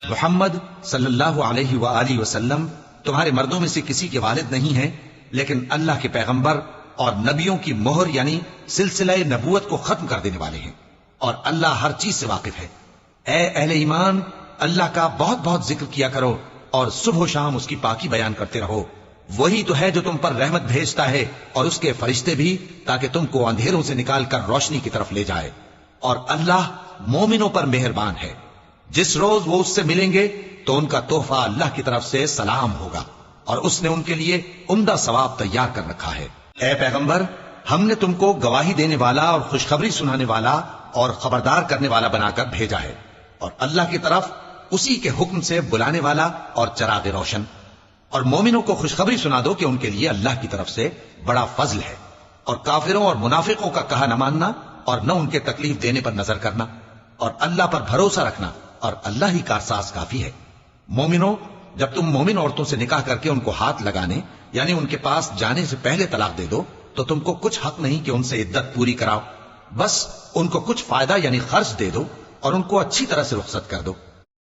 محمد صلی اللہ علیہ وآلہ وسلم تمہارے مردوں میں سے کسی کے والد نہیں ہیں، لیکن اللہ کے پیغمبر اور نبیوں کی مہر یعنی سلسلہ نبوت کو ختم کر دینے والے ہیں، اور اللہ ہر چیز سے واقف ہے۔ اے اہل ایمان، اللہ کا بہت بہت ذکر کیا کرو اور صبح و شام اس کی پاکی بیان کرتے رہو۔ وہی تو ہے جو تم پر رحمت بھیجتا ہے اور اس کے فرشتے بھی، تاکہ تم کو اندھیروں سے نکال کر روشنی کی طرف لے جائے، اور اللہ مومنوں پر مہربان ہے۔ جس روز وہ اس سے ملیں گے تو ان کا تحفہ اللہ کی طرف سے سلام ہوگا، اور اس نے ان کے لیے عمدہ ثواب تیار کر رکھا ہے۔ اے پیغمبر، ہم نے تم کو گواہی دینے والا اور خوشخبری سنانے والا اور خبردار کرنے والا بنا کر بھیجا ہے، اور اللہ کی طرف اسی کے حکم سے بلانے والا اور چراغ روشن۔ اور مومنوں کو خوشخبری سنا دو کہ ان کے لیے اللہ کی طرف سے بڑا فضل ہے، اور کافروں اور منافقوں کا کہا نہ ماننا اور نہ ان کے تکلیف دینے پر نظر کرنا، اور اللہ پر بھروسہ رکھنا، اور اللہ ہی کارساز کافی ہے۔ مومنوں، جب تم مومن عورتوں سے نکاح کر کے ان کو ہاتھ لگانے یعنی ان کے پاس جانے سے پہلے طلاق دے دو تو تم کو کچھ حق نہیں کہ ان سے عدت پوری کراؤ، بس ان کو کچھ فائدہ یعنی خرچ دے دو اور ان کو اچھی طرح سے رخصت کر دو۔